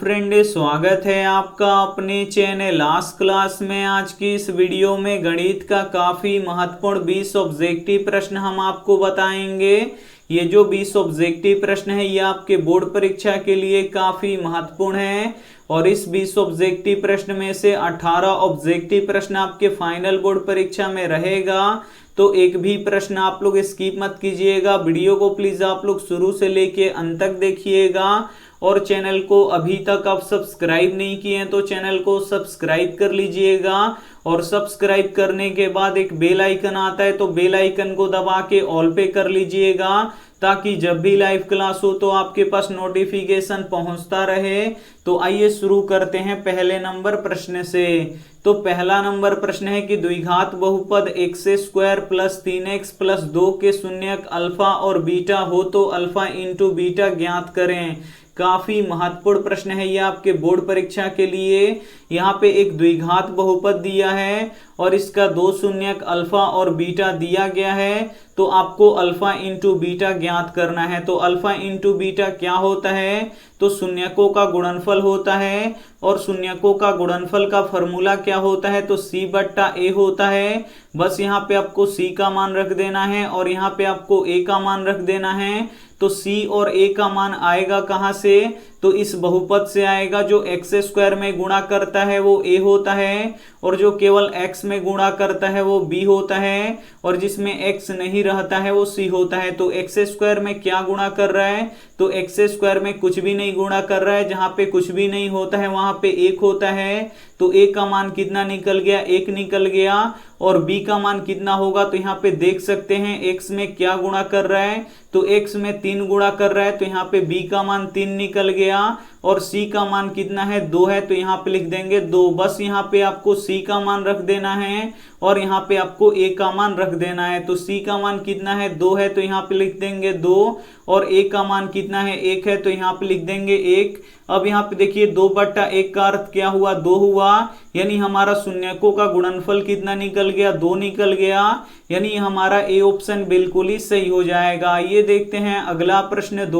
Friend, स्वागत है आपका अपने चैनल लास्ट क्लास में। आज की इस वीडियो में गणित का काफ़ी महत्वपूर्ण 20 ऑब्जेक्टिव प्रश्न हम आपको बताएंगे। ये जो 20 ऑब्जेक्टिव प्रश्न है ये आपके बोर्ड परीक्षा के लिए काफ़ी महत्वपूर्ण है और इस 20 ऑब्जेक्टिव प्रश्न में से 18 ऑब्जेक्टिव प्रश्न आपके फाइनल बोर्ड परीक्षा में रहेगा। तो एक भी प्रश्न आप लोग स्किप मत कीजिएगा। वीडियो को प्लीज़ आप लोग शुरू से लेके अंत तक देखिएगा और चैनल को अभी तक आप सब्सक्राइब नहीं किए हैं तो चैनल को सब्सक्राइब कर लीजिएगा और सब्सक्राइब करने के बाद एक बेल आइकन आता है तो बेल आइकन को दबा के ऑल पे कर लीजिएगा ताकि जब भी लाइव क्लास हो तो आपके पास नोटिफिकेशन पहुंचता रहे। तो आइए शुरू करते हैं पहले नंबर प्रश्न से। तो पहला नंबर प्रश्न है कि द्विघात बहुपद x square plus 3x plus 2 के शून्यक अल्फा और बीटा हो तो अल्फा इंटू बीटा ज्ञात करें। काफी महत्वपूर्ण प्रश्न है ये आपके बोर्ड परीक्षा के लिए। यहाँ पे एक द्विघात बहुपद दिया है और इसका दो शून्यक अल्फा और बीटा दिया गया है तो आपको अल्फा इंटू बीटा ज्ञात करना है। तो अल्फा इंटू बीटा क्या होता है? तो शून्यकों का गुणनफल होता है और शून्यकों का गुणनफल का फॉर्मूला क्या होता है? तो c बट्टा a होता है। बस यहाँ पे आपको c का मान रख देना है और यहाँ पे आपको a का मान रख देना है। तो c और a का मान आएगा कहाँ से? तो इस बहुपद से आएगा। जो x स्क्वायर में गुणा करता है वो a होता है और जो केवल x में गुणा करता है वो b होता है और जिसमें x नहीं रहता है वो c होता है। तो x स्क्वायर में क्या गुणा कर रहा है? तो x स्क्वायर में कुछ भी नहीं गुणा कर रहा है। जहां पे कुछ भी नहीं होता है वहां पे 1 होता है। तो a का मान कितना निकल गया? 1 निकल गया। और b का मान कितना होगा? तो यहाँ पे देख सकते हैं x में क्या गुणा कर रहा है? तो x में 3 गुणा कर रहा है तो यहाँ पे b का मान 3 निकल गया और c का मान कितना है? 2 है तो यहाँ पे लिख देंगे 2। बस यहाँ पे आपको c का मान रख देना है और यहाँ पे आपको a का मान रख देना है। तो c का मान कितना है? 2 है तो यहाँ पे लिख देंगे 2 और a का मान कितना है? 1 है तो यहाँ पे लिख देंगे 1। अब यहाँ पे देखिए 2 बट्टा 1 का अर्थ क्या हुआ? 2 हुआ, यानी हमारा शून्यकों का गुणनफल कितना निकल गया? 2 निकल गया, यानी हमारा ए ऑप्शन बिल्कुल ही सही हो जाएगा। ये देखते हैं अगला प्रश्न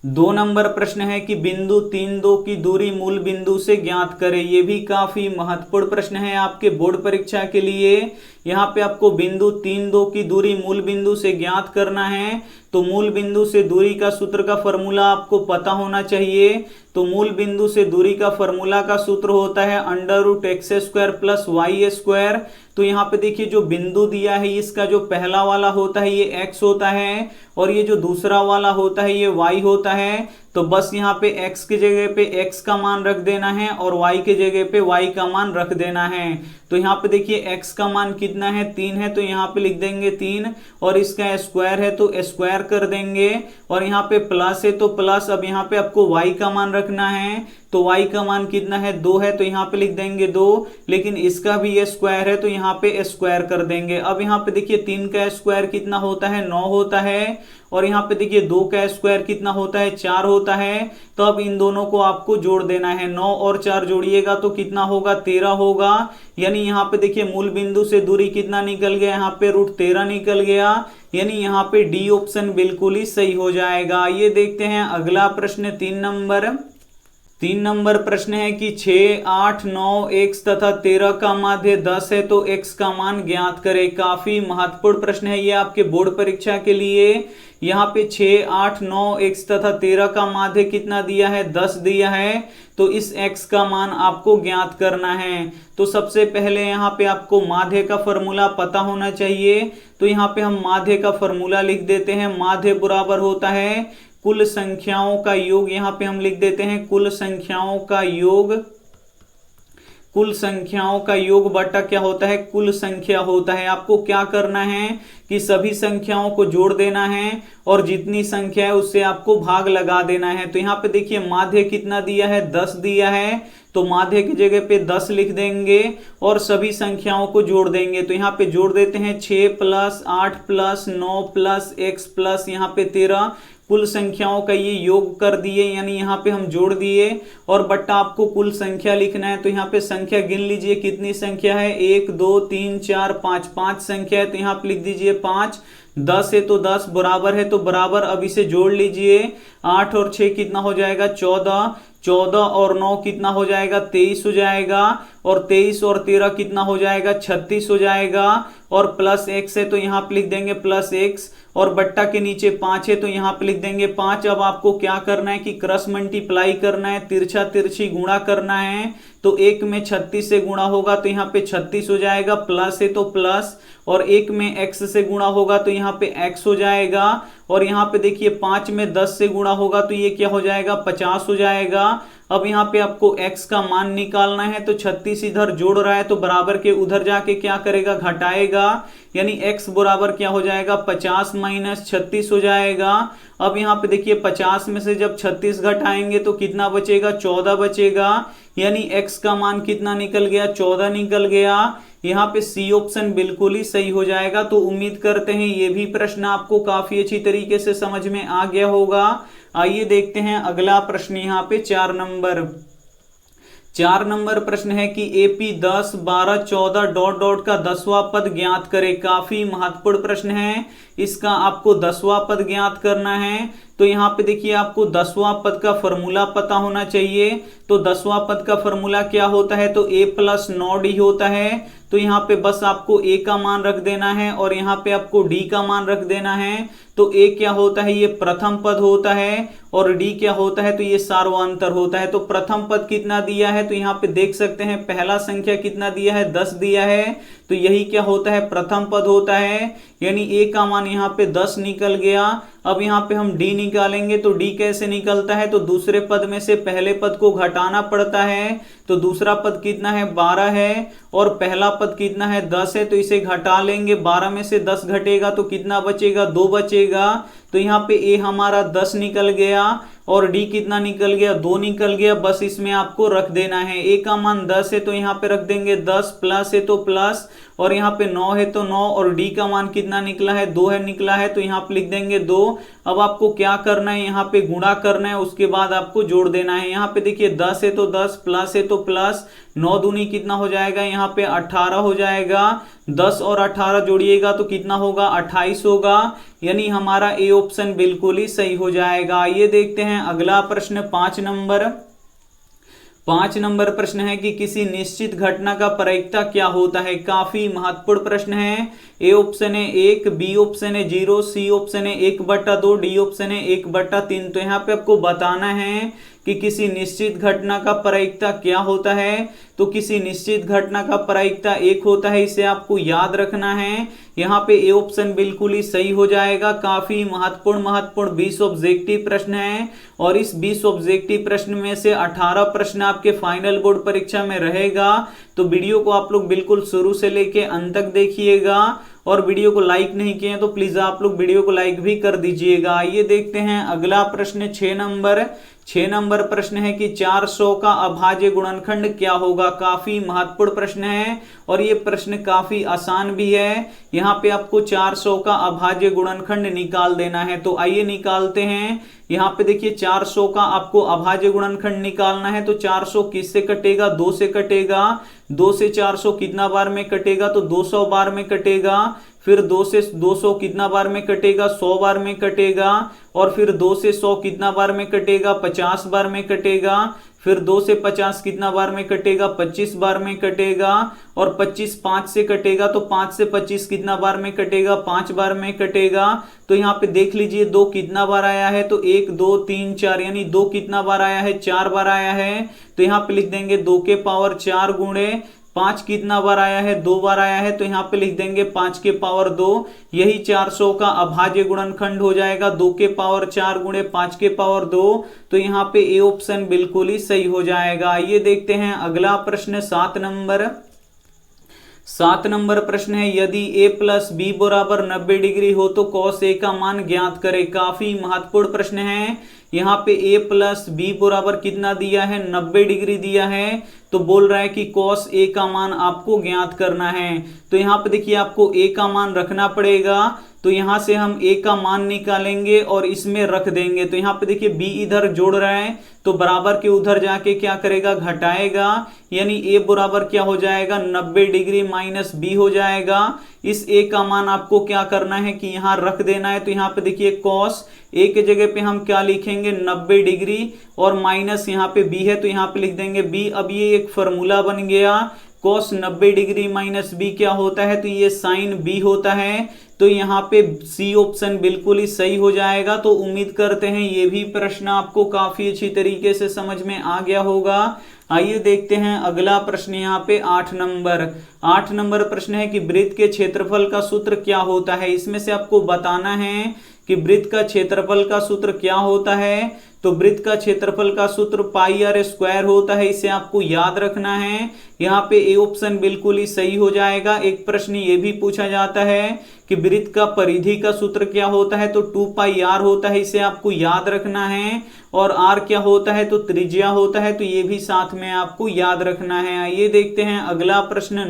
2 नंबर प्रश्न है कि बिंदु 3 2 की दूरी मूल बिंदु से ज्ञात करें। ये भी काफी महत्वपूर्ण प्रश्न है आपके बोर्ड परीक्षा के लिए। यहाँ पे आपको बिंदु 3 2 की दूरी मूल बिंदु से ज्ञात करना है। तो मूल बिंदु से दूरी का सूत्र का फॉर्मूला आपको पता होना चाहिए। तो मूल बिंदु से दूरी का फॉर्मूला का सूत्र होता है under root x square plus y square. तो यहाँ पे देखिए जो बिंदु दिया है इसका जो पहला वाला होता है ये x होता है और ये जो दूसरा वाला होता है ये y होता है। तो बस यहाँ पे x की जगह पे x का मान रख देना है और y की जगह पे y का मान रख देना है। तो यहाँ पे देखिए x का मान कितना है? 3 है तो यहाँ पे लिख देंगे 3 और इसका स्क्वायर है तो स्क्वायर कर देंगे और यहाँ पे प्लस है तो प्लस। अब यहाँ पे आपको y का मान रखना है तो y का मान कितना है? 2 है तो यहाँ पे लिख देंगे 2, लेकिन इसका भी ये स्क्वायर है तो यहाँ पे स्क्वायर कर देंगे। अब यहाँ पे देखिए 3 का स्क्वायर कितना होता है? 9 होता है और यहाँ पे देखिए 2 का स्क्वायर कितना होता है? 4 होता है। तो अब इन दोनों को आपको जोड़ देना है। 9 और 4 जोड़िएगा तो कितना होगा? 13 होगा। यानी यहाँ पे देखिए मूल बिंदु से दूरी कितना निकल गया? यहाँ पे रूट 13 निकल गया, यानी यहाँ पे डी ऑप्शन बिल्कुल ही सही हो जाएगा। ये देखते हैं अगला प्रश्न 3 नंबर प्रश्न है कि 6 8 9 x तथा 13 का माध्य 10 है तो x का मान ज्ञात करें। काफी महत्वपूर्ण प्रश्न है ये आपके बोर्ड परीक्षा के लिए। यहाँ पे 6 8 9 x तथा 13 का माध्य कितना दिया है? 10 दिया है। तो इस x का मान आपको ज्ञात करना है। तो सबसे पहले यहाँ पे आपको माध्य का फॉर्मूला पता होना चाहिए। तो यहाँ पे हम माध्य का फॉर्मूला लिख देते हैं। माध्य बराबर होता है कुल संख्याओं का योग। यहाँ पे हम लिख देते हैं कुल संख्याओं का योग। कुल संख्याओं का योग बटा क्या होता है? कुल संख्या होता है। आपको क्या करना है कि सभी संख्याओं को जोड़ देना है और जितनी संख्या है उससे आपको भाग लगा देना है। तो यहाँ पे देखिए माध्य कितना दिया है? 10 दिया है तो माध्य की जगह पे 10 लिख देंगे और सभी संख्याओं को जोड़ देंगे। तो यहाँ पे जोड़ देते हैं 6 plus 8 plus 9 plus x plus यहाँ पे 13 कुल संख्याओं का ये योग कर दिए, यानी यहाँ पे हम जोड़ दिए, और बट्टा आपको कुल संख्या लिखना है। तो यहाँ पे संख्या गिन लीजिए कितनी संख्या है, 1 2 3 4 5, 5 संख्या है, तो यहाँ पे लिख दीजिए 5। 10 है तो 10 बराबर है तो बराबर, अब इसे जोड़ लीजिए। 8 और 6 कितना हो जाएगा, 14। 14 और 9 कितना हो जाएगा, 23 हो जाएगा। और 23 और 13 कितना हो जाएगा, 36 हो जाएगा। और प्लस x है तो यहाँ पे लिख देंगे प्लस x, और बट्टा के नीचे 5 है तो यहाँ पे लिख देंगे 5। अब आपको क्या करना है कि क्रॉस मल्टीप्लाई करना है, तिरछा तिरछी गुणा करना है। तो 1 में 36 से गुणा होगा तो यहाँ पे 36 हो जाएगा, प्लस है तो प्लस, और 1 में x से गुणा होगा तो यहाँ पे x हो जाएगा। और यहाँ पे देखिए 5 में 10 से गुणा होगा तो ये क्या हो जाएगा, 50 हो जाएगा। अब यहाँ पे आपको x का मान निकालना है, तो 36 इधर जोड़ रहा है तो बराबर के उधर जाके क्या करेगा, घटाएगा, यानी x बराबर क्या हो जाएगा, 50 माइनस 36 हो जाएगा। अब यहाँ पे देखिए 50 में से जब 36 घटाएंगे तो कितना बचेगा, 14 बचेगा, यानी x का मान कितना निकल गया, 14 निकल गया। यहाँ पे सी ऑप्शन बिल्कुल ही सही हो जाएगा। तो उम्मीद करते हैं ये भी प्रश्न आपको काफी अच्छी तरीके से समझ में आ गया होगा। आइए देखते हैं अगला प्रश्न, यहाँ पे 4 नंबर प्रश्न है कि AP 10 12 14 डॉट डॉट का 10वां पद ज्ञात करे। काफी महत्वपूर्ण प्रश्न है, इसका आपको 10वां पद ज्ञात करना है। तो यहाँ पे देखिए आपको 10वां पद का फॉर्मूला पता होना चाहिए। तो 10वां पद का फॉर्मूला क्या होता है, तो a + 9d होता है। तो यहाँ पे बस आपको a का मान रख देना है और यहाँ पे आपको d का मान रख देना है। तो a क्या होता है, ये प्रथम पद होता है, और d क्या होता है, तो ये सार्वंतर होता है। तो प्रथम पद कितना दिया है, तो यहाँ पे देख सकते हैं पहला संख्या कितना दिया है, 10 दिया है। तो यही क्या होता है, प्रथम पद होता है, यानी a का मान यहाँ पे 10 निकल गया। अब यहाँ पे हम d निकालेंगे, तो d कैसे निकलता है, तो दूसरे पद में से पहले पद को घटाना पड़ता है। तो दूसरा पद कितना है, 12 है, और पहला पद कितना है, 10 है, तो इसे घटा लेंगे। 12 में से 10 घटेगा तो कितना बचेगा, 2 बचेगा। तो यहाँ पे a हमारा 10 निकल गया, और d कितना निकल गया, 2 निकल गया। बस इसमें आपको रख देना है, a का मान 10 है तो यहाँ पे रख देंगे 10, प्लस है तो प्लस, और यहाँ पे 9 है तो 9, और d का मान कितना निकला है, 2 है निकला है, तो यहाँ पे लिख देंगे 2। अब आपको क्या करना है, यहाँ पे गुणा करना है, उसके बाद आपको जोड़ देना है। यहाँ पे देखिए 10 है तो 10, प्लस है तो प्लस, 9 दूनी कितना हो जाएगा, यहाँ पे 18 हो जाएगा। 10 और 18 जोड़िएगा तो कितना होगा, 28 होगा, यानी हमारा ए ऑप्शन बिल्कुल ही सही हो जाएगा। ये देखते हैं अगला प्रश्न 5 नंबर प्रश्न है कि किसी निश्चित घटना का प्रायिकता क्या होता है। काफी महत्वपूर्ण प्रश्न है। ए ऑप्शन है 1, बी ऑप्शन है 0, सी ऑप्शन है 1/2, डी ऑप्शन है 1/3। तो यहाँ पे आपको बताना है कि किसी निश्चित घटना का प्रायिकता क्या होता है। तो किसी निश्चित घटना का प्रायिकता 1 होता है, इसे आपको याद रखना है। यहाँ पे ए ऑप्शन बिल्कुल ही सही हो जाएगा। काफी महत्वपूर्ण 20 ऑब्जेक्टिव प्रश्न है, और इस 20 ऑब्जेक्टिव प्रश्न में से 18 प्रश्न आपके फाइनल बोर्ड परीक्षा में रहेगा। तो वीडियो को आप लोग बिल्कुल शुरू से लेके अंत तक देखिएगा, और वीडियो को लाइक नहीं किए हैं तो प्लीज आप लोग वीडियो को लाइक भी कर दीजिएगा। ये देखते हैं अगला प्रश्न 6 नंबर प्रश्न है कि 400 का अभाज्य गुणनखंड क्या होगा। काफी महत्वपूर्ण प्रश्न है, और ये प्रश्न काफी आसान भी है। यहाँ पे आपको 400 का अभाज्य गुणनखंड निकाल देना है। तो आइए निकालते हैं। यहाँ पे देखिए 400 का आपको अभाज्य गुणनखंड निकालना है। तो 400 किससे कटेगा, 2 से कटेगा। 2 से 400 कितना बार में कटेगा, तो 200 बार में कटेगा। फिर 2 से 200 कितना बार में कटेगा, 100 बार में कटेगा। और फिर 2 से 100 कितना बार में कटेगा, 50 बार में कटेगा। फिर 2 से 50 कितना बार में कटेगा, 25 बार में कटेगा। और 25 5 से कटेगा, तो 5 से 25 कितना बार में कटेगा, 5 बार में कटेगा। तो यहाँ पे देख लीजिए 2 कितना बार आया है, तो 1 2 3 4, यानी 2 कितना बार आया है, 4 बार आया है। तो यहाँ पे लिख देंगे 2 के पावर 4 गुणे 5 कितना बार आया है, 2 बार आया है। तो यहाँ पे लिख देंगे 5 के पावर 2। यही 400 का अभाज्य गुणनखंड हो जाएगा, 2 के पावर 4 गुणे 5 के पावर 2। तो यहाँ पे ए ऑप्शन बिल्कुल ही सही हो जाएगा। ये देखते हैं अगला प्रश्न 7 नंबर प्रश्न है, यदि a + b = 90 डिग्री हो तो cos a का मान ज्ञात करें। काफी महत्वपूर्ण प्रश्न है। यहाँ पे a प्लस बी बराबर कितना दिया है, 90 डिग्री दिया है। तो बोल रहा है कि cos a का मान आपको ज्ञात करना है। तो यहाँ पे देखिए आपको a का मान रखना पड़ेगा। तो यहाँ से हम a का मान निकालेंगे और इसमें रख देंगे। तो यहाँ पे देखिए b इधर जोड़ रहा है तो बराबर के उधर जाके क्या करेगा, घटाएगा, यानी a बराबर क्या हो जाएगा, 90 डिग्री माइनस b हो जाएगा। इस a का मान आपको क्या करना है कि यहाँ रख देना है। तो यहाँ पे देखिए cos a के जगह पे हम क्या लिखेंगे, 90 डिग्री, और माइनस यहाँ पे b है तो यहाँ पे लिख देंगे b। अब ये एक फॉर्मूला बन गया, cos 90 डिग्री माइनस b क्या होता है, तो ये साइन b होता है। तो यहाँ पे सी ऑप्शन बिल्कुल ही सही हो जाएगा। तो उम्मीद करते हैं ये भी प्रश्न आपको काफी अच्छी तरीके से समझ में आ गया होगा। आइए देखते हैं अगला प्रश्न। यहाँ पे 8 नंबर प्रश्न है कि वृत्त के क्षेत्रफल का सूत्र क्या होता है। इसमें से आपको बताना है कि वृत्त का क्षेत्रफल का सूत्र क्या होता है। तो वृत्त का क्षेत्रफल का सूत्र पाई आर स्क्वायर होता है, इसे आपको याद रखना है। यहाँ पे ए ऑप्शन बिल्कुल ही सही हो जाएगा। एक प्रश्न ये भी पूछा जाता है कि वृत्त का परिधि का सूत्र क्या होता है, तो 2 पाई आर होता है, इसे आपको याद रखना है। और आर क्या होता है, तो त्रिज्या होता है, तो ये भी साथ में आपको याद रखना है। आइए देखते हैं अगला प्रश्न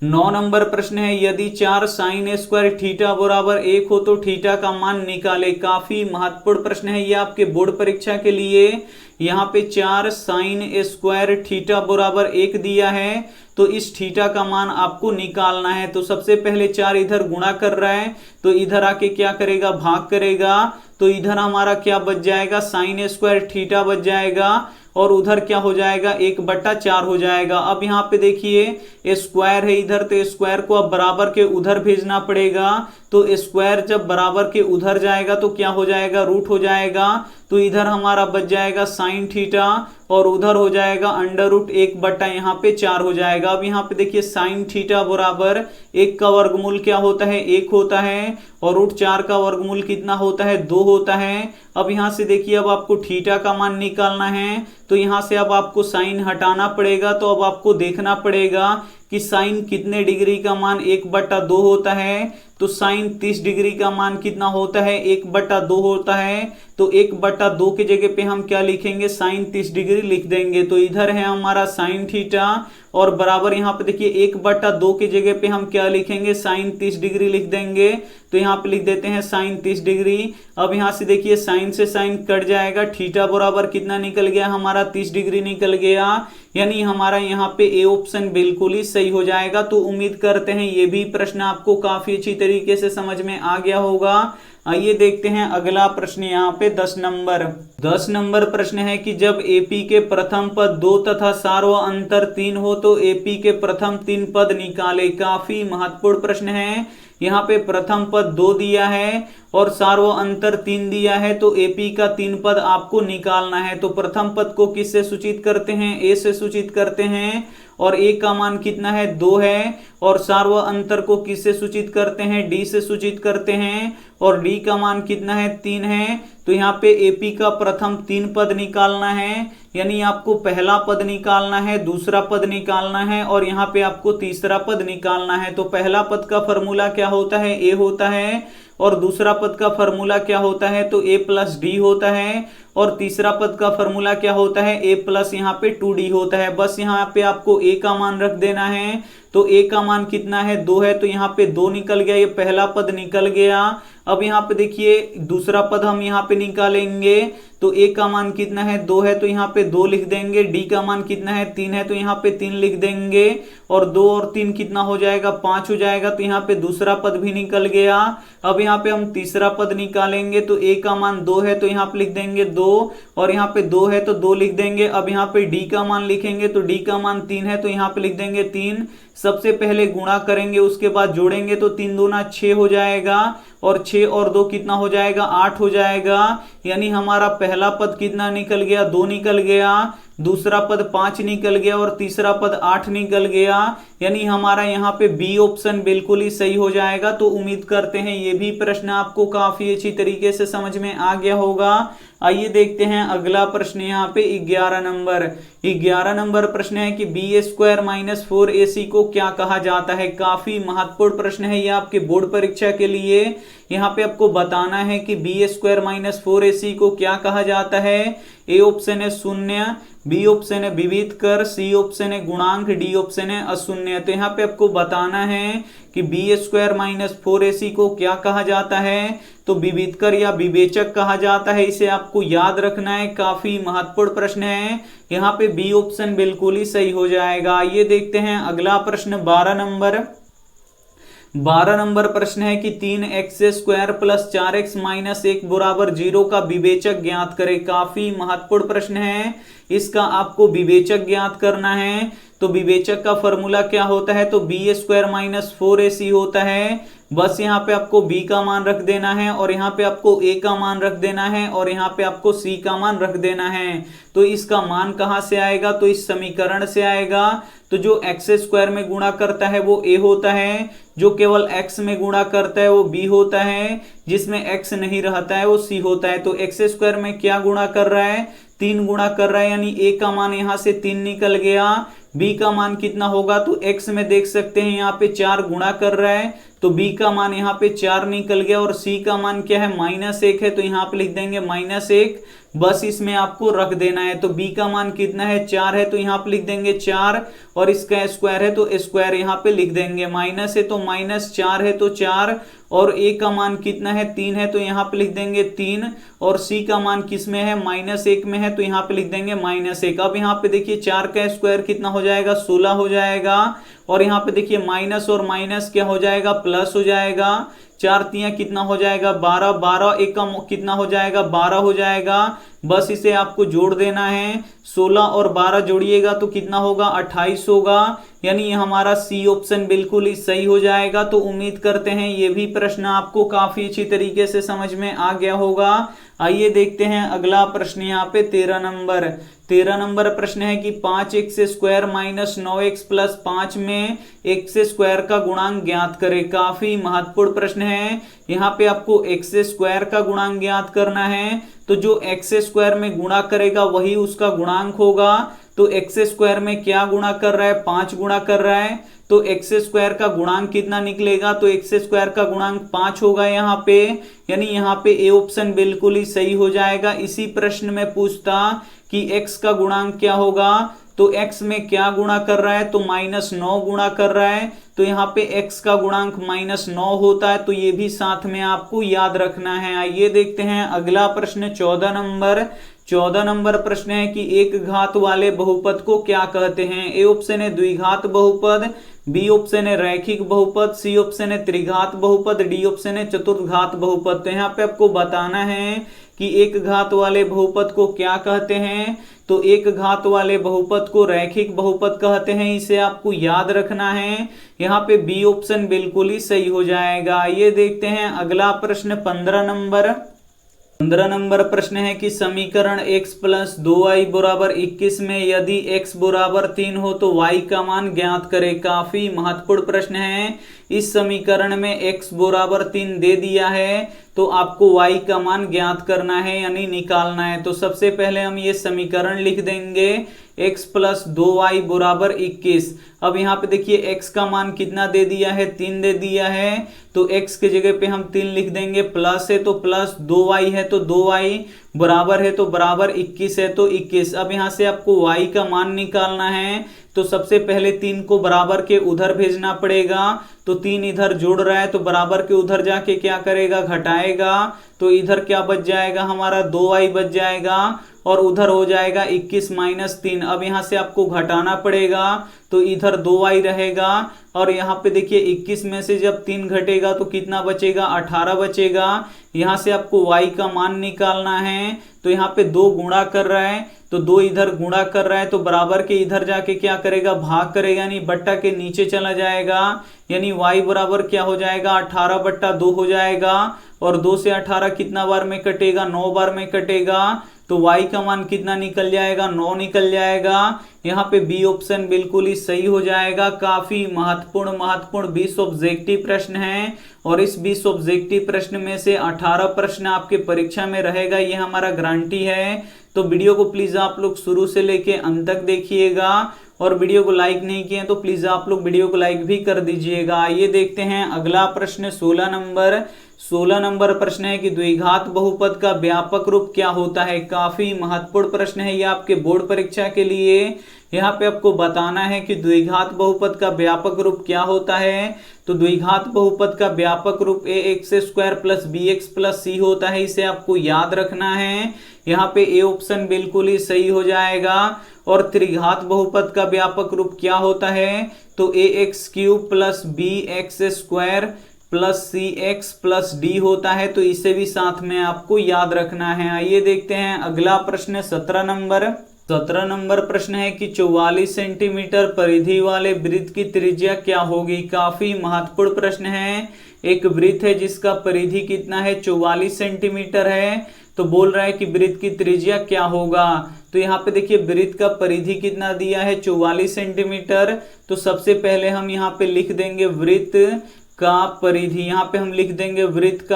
9 नंबर प्रश्न है, यदि 4 साइन स्क्वायर थीटा बराबर 1 हो तो थीटा का मान निकाले। काफी महत्वपूर्ण प्रश्न है ये आपके बोर्ड परीक्षा के लिए। यहाँ पे 4 साइन स्क्वायर थीटा बराबर 1 दिया है, तो इस थीटा का मान आपको निकालना है। तो सबसे पहले 4 इधर गुणा कर रहा है, तो इधर आके क्या करेगा, भाग करेगा। तो इधर हमारा क्या बच जाएगा, साइन स्क्वायर थीटा बच जाएगा, और उधर क्या हो जाएगा, 1/4 हो जाएगा। अब यहाँ पे देखिए स्क्वायर है इधर, तो स्क्वायर को अब बराबर के उधर भेजना पड़ेगा। तो स्क्वायर जब बराबर के उधर जाएगा तो क्या हो जाएगा, रूट हो जाएगा। तो इधर हमारा बच जाएगा साइन थीटा, और उधर हो जाएगा अंडर रूट 1/4 हो जाएगा। अब यहाँ पे देखिए साइन थीटा बराबर 1 का वर्गमूल क्या होता है, 1 होता है, और रूट 4 का वर्गमूल कितना होता है, 2 होता है। अब यहाँ से देखिए अब आपको थीटा का मान निकालना है, तो यहाँ से अब आपको साइन हटाना पड़ेगा। तो अब आपको देखना पड़ेगा कि साइन कितने डिग्री का मान 1/2 होता है। तो साइन 30 डिग्री का मान कितना होता है, 1/2 होता है। तो 1/2 के जगह पे हम क्या लिखेंगे, साइन 30 डिग्री लिख देंगे। तो इधर है हमारा साइन थीटा, और बराबर यहाँ पे देखिए 1/2 के जगह पे हम क्या लिखेंगे, साइन 30 डिग्री लिख देंगे। तो यहाँ पे लिख देते हैं साइन 30 डिग्री। अब यहाँ से देखिए साइन से साइन कट जाएगा, थीटा बराबर कितना निकल गया, हमारा 30 डिग्री निकल गया। यानी हमारा यहाँ पे ए ऑप्शन बिल्कुल ही सही हो जाएगा। तो उम्मीद करते हैं ये भी प्रश्न आपको काफी अच्छी तरीके से समझ में आ गया होगा। आइए देखते हैं अगला प्रश्न। यहाँ पे 10 नंबर प्रश्न है कि जब एपी के प्रथम पद 2 तथा सार्व अंतर 3 हो तो एपी के प्रथम 3 पद निकाले। काफी महत्वपूर्ण प्रश्न है। यहाँ पे प्रथम पद 2 दिया है और सार्व अंतर 3 दिया है, तो एपी का 3 पद आपको निकालना है। तो प्रथम पद को किससे सूचित करते हैं, ए से सूचित करते हैं, और ए का मान कितना है, 2 है। और सार्व अंतर को किससे सूचित करते हैं, डी से सूचित करते हैं, और डी का मान कितना है, 3 है। तो यहाँ पे एपी का प्रथम 3 पद निकालना है, यानी आपको पहला पद निकालना है, दूसरा पद निकालना है, और यहाँ पे आपको तीसरा पद निकालना है। तो पहला पद का फॉर्मूला क्या होता है, ए होता है, और दूसरा पद का फॉर्मूला क्या होता है, तो a प्लस डी होता है, और तीसरा पद का फॉर्मूला क्या होता है, a प्लस यहाँ पे 2d होता है। बस यहाँ पे आपको a का मान रख देना है। तो a का मान कितना है, 2 है, तो यहाँ पे 2 निकल गया, ये पहला पद निकल गया। अब यहाँ पे देखिए दूसरा पद हम यहाँ पे निकालेंगे, तो a का मान कितना है, 2 है, तो यहाँ पे 2 लिख देंगे। d का मान कितना है, 3 है, तो यहाँ पे 3 लिख देंगे, और 2 और 3 कितना हो जाएगा, 5 हो जाएगा। तो यहाँ पे दूसरा पद भी निकल गया। अब यहाँ पे हम तीसरा पद निकालेंगे, तो a का मान 2 है, तो यहाँ पे लिख देंगे 2, और यहाँ पे 2 है तो 2 लिख देंगे। अब यहाँ पे d का मान लिखेंगे, तो d का मान 3 है, तो यहाँ पे लिख देंगे 3। सबसे पहले गुणा करेंगे, उसके बाद जोड़ेंगे, तो 3 दूना 6 हो जाएगा, और 6 और 2 कितना हो जाएगा, 8 हो जाएगा। यानी हमारा पहला पद कितना निकल गया, 2 निकल गया, दूसरा पद 5 निकल गया, और तीसरा पद 8 निकल गया। यानी हमारा यहाँ पे बी ऑप्शन बिल्कुल ही सही हो जाएगा। तो उम्मीद करते हैं ये भी प्रश्न आपको काफी अच्छी तरीके से समझ में आ गया होगा। आइए देखते हैं अगला प्रश्न यहाँ पे 11 नंबर प्रश्न है कि बी स्क्वायर माइनस 4ac को क्या कहा जाता है। काफी महत्वपूर्ण प्रश्न है ये आपके बोर्ड परीक्षा के लिए। यहाँ पे आपको बताना है कि बी स्क्वायर माइनस 4ac को क्या कहा जाता है। ए ऑप्शन है शून्य, बी ऑप्शन है विविध कर, सी ऑप्शन है गुणांक, डी ऑप्शन है अशून्य। तो यहाँ पे आपको बताना है कि बी स्क्वायर माइनस 4ac को क्या कहा जाता है, तो विविध कर या विवेचक कहा जाता है। इसे आपको याद रखना है, काफी महत्वपूर्ण प्रश्न है। यहाँ पे बी ऑप्शन बिल्कुल ही सही हो जाएगा। ये देखते हैं अगला प्रश्न 12 नंबर प्रश्न है कि 3x² प्लस 4x माइनस 1 बराबर 0 का विवेचक ज्ञात करें। काफी महत्वपूर्ण प्रश्न है, इसका आपको विवेचक ज्ञात करना है। तो विवेचक का फॉर्मूला क्या होता है, तो बी स्क्वायर माइनस 4ac होता है। बस यहाँ पे आपको b का मान रख देना है और यहाँ पे आपको a का मान रख देना है और यहाँ पे आपको c का मान रख देना है। तो इसका मान कहाँ से आएगा, तो इस समीकरण से आएगा। तो जो x स्क्वायर में गुणा करता है वो a होता है, जो केवल x में गुणा करता है वो b होता है, जिसमें x नहीं रहता है वो c होता है। तो x स्क्वायर में क्या गुणा कर रहा है, 3 गुणा कर रहा है, यानी a का मान यहाँ से 3 निकल गया। b का मान कितना होगा, तो x में देख सकते हैं यहाँ पे 4 गुणा कर रहा है, तो b का मान यहाँ पे 4 निकल गया। और c का मान क्या है, -1 है, तो यहाँ पे लिख देंगे -1, बस इसमें आपको रख देना है। तो b का मान कितना है, 4 है, तो यहाँ पे लिख देंगे 4, और इसका स्क्वायर है तो स्क्वायर यहाँ पे लिख देंगे। माइनस है तो -4 है तो 4, और a का मान कितना है, 3 है, तो यहाँ पे लिख देंगे 3, और c का मान किस में है, -1 में है, तो यहाँ पे लिख देंगे -1। अब यहाँ पे देखिए 4 का स्क्वायर कितना हो जाएगा, 16 हो जाएगा, और यहाँ पे देखिए माइनस और माइनस क्या हो जाएगा, प्लस हो जाएगा। 4 तियां कितना हो जाएगा, 12, 12 एक का कितना हो जाएगा, 12 हो जाएगा। बस इसे आपको जोड़ देना है, 16 और 12 जोड़िएगा तो कितना होगा, 28 होगा। यानी हमारा सी ऑप्शन बिल्कुल ही सही हो जाएगा। तो उम्मीद करते हैं ये भी प्रश्न आपको काफी अच्छी तरीके से समझ में आ गया होगा। आइए देखते हैं अगला प्रश्न यहाँ पे 13 नंबर प्रश्न है कि 5x² माइनस 9x प्लस 5 में x² का गुणांक ज्ञात करें। काफी महत्वपूर्ण प्रश्न है, यहाँ पे आपको x² का गुणांक ज्ञात करना है। तो जो x² में गुणा करेगा वही उसका गुणांक होगा। तो x² में क्या गुणा कर रहा है, 5 गुणा कर रहा है, तो x² का गुणांक कितना निकलेगा, तो x² का गुणांक 5 होगा यहाँ पे। यानी यहाँ पे ए ऑप्शन बिल्कुल ही सही हो जाएगा। इसी प्रश्न में पूछता कि x का गुणांक क्या होगा, तो x में क्या गुणा कर रहा है, तो -9 गुणा कर रहा है, तो यहाँ पे x का गुणांक -9 होता है। तो ये भी साथ में आपको याद रखना है। आइए देखते हैं अगला प्रश्न 14 नंबर प्रश्न है कि एक घात वाले बहुपद को क्या कहते हैं। ए ऑप्शन है द्विघात बहुपद, बी ऑप्शन है रैखिक बहुपद, सी ऑप्शन है त्रिघात बहुपद, डी ऑप्शन है चतुर्घात बहुपद। तो यहाँ पे आपको बताना है कि एक घात वाले बहुपद को क्या कहते हैं। तो एक घात वाले बहुपद को रैखिक बहुपद कहते हैं, इसे आपको याद रखना है। यहाँ पे बी ऑप्शन बिल्कुल ही सही हो जाएगा। ये देखते हैं अगला प्रश्न 15 नंबर प्रश्न है कि समीकरण x प्लस 2y बराबर 21 में यदि x बराबर 3 हो तो y का मान ज्ञात करें। काफी महत्वपूर्ण प्रश्न है। इस समीकरण में x बराबर 3 दे दिया है, तो आपको y का मान ज्ञात करना है, यानी निकालना है। तो सबसे पहले हम ये समीकरण लिख देंगे, x प्लस 2y बराबर 21। अब यहाँ पे देखिए x का मान कितना दे दिया है, 3 दे दिया है, तो x के जगह पे हम 3 लिख देंगे, प्लस है तो प्लस, 2y है तो 2y, बराबर है तो बराबर, 21 है तो 21। अब यहाँ से आपको y का मान निकालना है। तो सबसे पहले 3 को बराबर के उधर भेजना पड़ेगा। तो 3 इधर जोड़ रहा है, तो बराबर के उधर जाके क्या करेगा, घटाएगा। तो इधर क्या बच जाएगा, हमारा 2y बच जाएगा, और उधर हो जाएगा 21 - 3। अब यहाँ से आपको घटाना पड़ेगा, तो इधर 2y रहेगा, और यहाँ पे देखिए 21 में से जब 3 घटेगा तो कितना बचेगा, 18 बचेगा। यहाँ से आपको y का मान निकालना है। तो यहाँ पे 2 गुणा कर रहा है, तो 2 इधर गुणा कर रहा है, तो बराबर के इधर जाके क्या करेगा, भाग करेगा, यानी बट्टा के नीचे चला जाएगा। यानी y बराबर क्या हो जाएगा, 18/2 हो जाएगा। और 2 से 18 कितना बार में कटेगा, 9 बार में कटेगा। तो y का मान कितना निकल जाएगा, 9 निकल जाएगा। यहाँ पे बी ऑप्शन बिल्कुल ही सही हो जाएगा। काफी महत्वपूर्ण 20 ऑब्जेक्टिव प्रश्न है और इस 20 ऑब्जेक्टिव प्रश्न में से 18 प्रश्न आपके परीक्षा में रहेगा, ये हमारा गारंटी है। तो वीडियो को प्लीज आप लोग शुरू से लेके अंत तक देखिएगा और वीडियो को लाइक नहीं किए तो प्लीज आप लोग वीडियो को लाइक भी कर दीजिएगा। आइए देखते हैं अगला प्रश्न 16 नंबर प्रश्न है कि द्विघात बहुपद का व्यापक रूप क्या होता है। काफी महत्वपूर्ण प्रश्न है ये आपके बोर्ड परीक्षा के लिए। यहाँ पे आपको बताना है कि द्विघात बहुपद का व्यापक रूप क्या होता है। तो द्विघात बहुपद का व्यापक रूप ax² plus bx plus c होता है, इसे आपको याद रखना है। यहाँ पे ए ऑप्शन बिल्कुल ही सही हो जाएगा। और त्रिघात बहुपद का व्यापक रूप क्या होता है, तो ax³ plus bx² plus cx plus d होता है, तो इसे भी साथ में आपको याद रखना है। आइए देखते हैं अगला प्रश्न 17 नंबर प्रश्न है कि 44 सेंटीमीटर परिधि वाले वृत्त की त्रिज्या क्या होगी। काफी महत्वपूर्ण प्रश्न है। एक वृत्त है जिसका परिधि कितना है, 44 सेंटीमीटर है। तो बोल रहा है कि वृत्त की त्रिज्या क्या होगा। तो यहाँ पे देखिए वृत्त का परिधि कितना दिया है, 44 सेंटीमीटर। तो सबसे पहले हम यहाँ पे लिख देंगे वृत्त का परिधि। यहाँ पे हम लिख देंगे वृत्त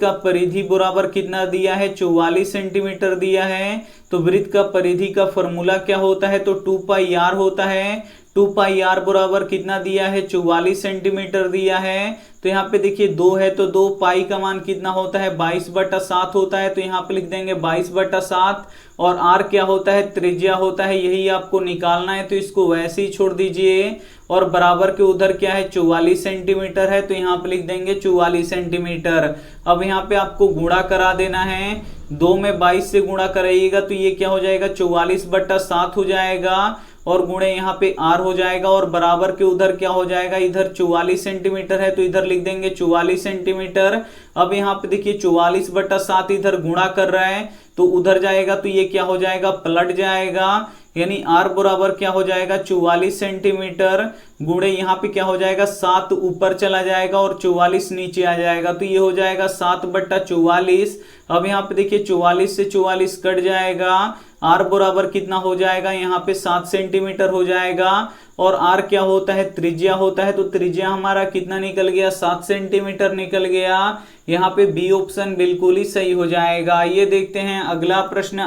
का परिधि बराबर कितना दिया है, 44 सेंटीमीटर दिया है। तो वृत्त का परिधि का फॉर्मूला क्या होता है, तो 2πr होता है। 2πr बराबर कितना दिया है, 44 सेंटीमीटर दिया है। तो यहाँ पे देखिए 2 है तो 2 पाई का मान कितना होता है, 22/7 होता है। तो यहाँ पे लिख देंगे 22/7। और r क्या होता है, त्रिज्या होता है, यही आपको निकालना है। तो इसको वैसे ही छोड़ दीजिए। और बराबर के उधर क्या है, 44 सेंटीमीटर है, तो यहाँ पे लिख देंगे 44 सेंटीमीटर। अब यहाँ पे आपको गुणा करा देना है। 2 में 22 से गुणा कराइएगा तो ये क्या हो जाएगा, 44/7 हो जाएगा। और गुणे यहाँ पे r हो जाएगा। और बराबर के उधर क्या हो जाएगा, इधर 44 सेंटीमीटर है तो इधर लिख देंगे 44 सेंटीमीटर। अब यहाँ पे देखिए 44/7 इधर गुणा कर रहा है तो उधर जाएगा तो ये क्या हो जाएगा, पलट जाएगा। यानी r बराबर क्या हो जाएगा, 44 सेंटीमीटर गुणे यहाँ पे क्या हो जाएगा, 7 ऊपर चला जाएगा और 44 नीचे आ जाएगा। तो ये हो जाएगा 7/44। अब यहाँ पे देखिए 44 से 44 कट जाएगा। r बराबर कितना हो जाएगा, यहाँ पे 7 सेंटीमीटर हो जाएगा। और r क्या होता है, त्रिज्या होता है। तो त्रिज्या हमारा कितना निकल गया, 7 सेंटीमीटर निकल गया। यहाँ पे बी ऑप्शन बिल्कुल ही सही हो जाएगा। ये देखते हैं अगला प्रश्न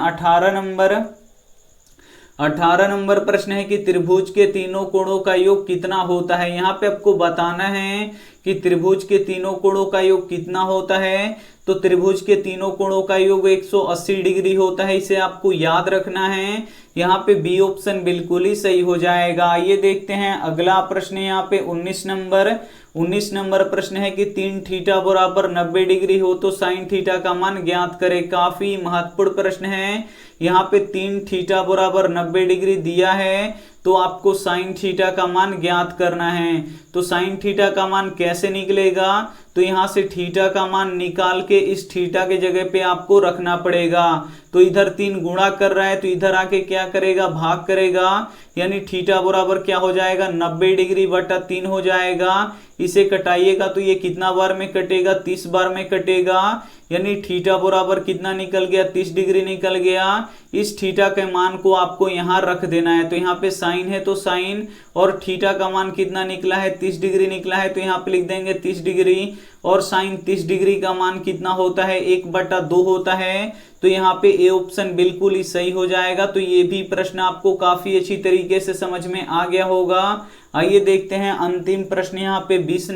18 नंबर प्रश्न है कि त्रिभुज के तीनों कोणों का योग कितना होता है। यहाँ पे आपको बताना है कि त्रिभुज के तीनों कोणों का योग कितना होता है। तो त्रिभुज के तीनों कोणों का योग 180 डिग्री होता है, इसे आपको याद रखना है। यहाँ पे बी ऑप्शन बिल्कुल ही सही हो जाएगा। ये देखते हैं अगला प्रश्न यहाँ पे 19 नंबर प्रश्न है कि 3 थीटा बराबर 90 डिग्री हो तो साइन थीटा का मान ज्ञात करें। काफी महत्वपूर्ण प्रश्न है। यहाँ पे 3 थीटा बराबर 90 डिग्री दिया है तो आपको साइन थीटा का मान ज्ञात करना है। तो साइन थीटा का मान कैसे निकलेगा, तो यहाँ से थीटा का मान निकाल के इस थीटा के जगह पे आपको रखना पड़ेगा। तो इधर 3 गुणा कर रहा है तो इधर आके क्या करेगा, भाग करेगा। यानी थीटा बराबर क्या हो जाएगा, 90 डिग्री बटा 3 हो जाएगा। इसे कटाइएगा तो ये कितना बार में कटेगा, 30 बार में कटेगा। यानी थीटा बराबर कितना निकल गया, 30 डिग्री निकल गया। इस थीटा के मान को आपको यहाँ रख देना है। तो यहाँ पे साइन है तो साइन, और थीटा का मान कितना निकला है, 30 डिग्री निकला है, तो यहाँ पे लिख देंगे 30 डिग्री। और साइन 30 डिग्री का मान कितना होता है, 1/2 होता है। तो यहाँ पे ए ऑप्शन बिल्कुल ही सही हो जाएगा। तो ये भी प्रश्न आपको काफी अच्छी तरीके से समझ में आ गया होगा। आइए देखते हैं अंतिम प्रश्न यहाँ पे 20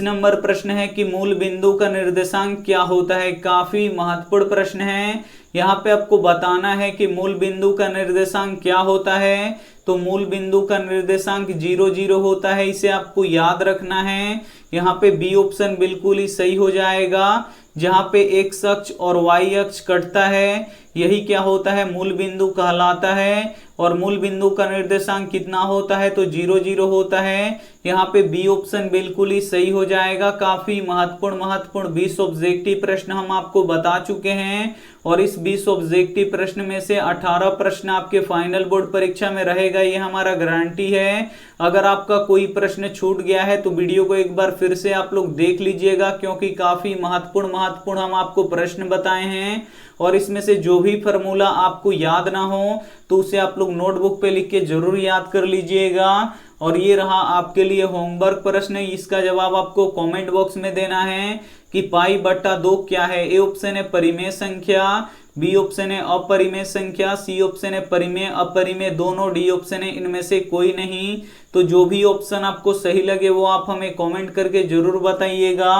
नंबर प्रश्न है कि मूल बिंदु का निर्देशांक क्या होता है। काफी महत्वपूर्ण प्रश्न है। यहाँ पे आपको बताना है कि मूल बिंदु का निर्देशांक क्या होता है। तो मूल बिंदु का निर्देशांक 0 0 होता है, इसे आपको याद रखना है। यहाँ पे बी ऑप्शन बिल्कुल ही सही हो जाएगा। जहाँ पे एक्स अक्ष और वाई अक्ष कटता है, यही क्या होता है, मूल बिंदु कहलाता है। और मूल बिंदु का निर्देशांक कितना होता है, तो 0 0 होता है। यहाँ पे बी ऑप्शन बिल्कुल ही सही हो जाएगा। काफी महत्वपूर्ण 20 ऑब्जेक्टिव प्रश्न हम आपको बता चुके हैं और इस 20 ऑब्जेक्टिव प्रश्न में से 18 प्रश्न आपके फाइनल बोर्ड परीक्षा में रहेगा, ये हमारा गारंटी है। अगर आपका कोई प्रश्न छूट गया है तो वीडियो को एक बार फिर से आप लोग देख लीजिएगा, क्योंकि काफी महत्वपूर्ण हम आपको प्रश्न बताए हैं। और इसमें से जो भी फॉर्मूला आपको याद ना हो तो उसे आप लोग नोटबुक पे लिख के जरूर याद कर लीजिएगा। और ये रहा आपके लिए होमवर्क प्रश्न, इसका जवाब आपको कमेंट बॉक्स में देना है कि पाई बट्टा 2 क्या है। ए ऑप्शन है परिमेय संख्या, बी ऑप्शन है अपरिमेय संख्या, सी ऑप्शन है परिमेय अपरिमेय दोनों, डी ऑप्शन है इनमें से कोई नहीं। तो जो भी ऑप्शन आपको सही लगे वो आप हमें कमेंट करके जरूर बताइएगा।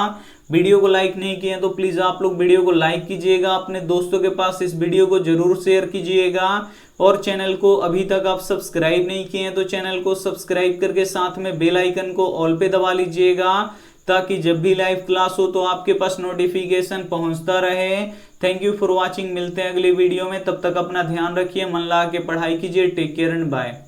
वीडियो को लाइक नहीं किए तो प्लीज आप लोग वीडियो को लाइक कीजिएगा, अपने दोस्तों के पास इस वीडियो को जरूर शेयर कीजिएगा। और चैनल को अभी तक आप सब्सक्राइब नहीं किए हैं तो चैनल को सब्सक्राइब करके साथ में बेल आइकन को ऑल पे दबा लीजिएगा, ताकि जब भी लाइव क्लास हो तो आपके पास नोटिफिकेशन पहुंचता रहे। थैंक यू फॉर वॉचिंग, मिलते हैं अगली वीडियो में, तब तक अपना ध्यान रखिए, मन लगा के पढ़ाई कीजिए। Take care and bye.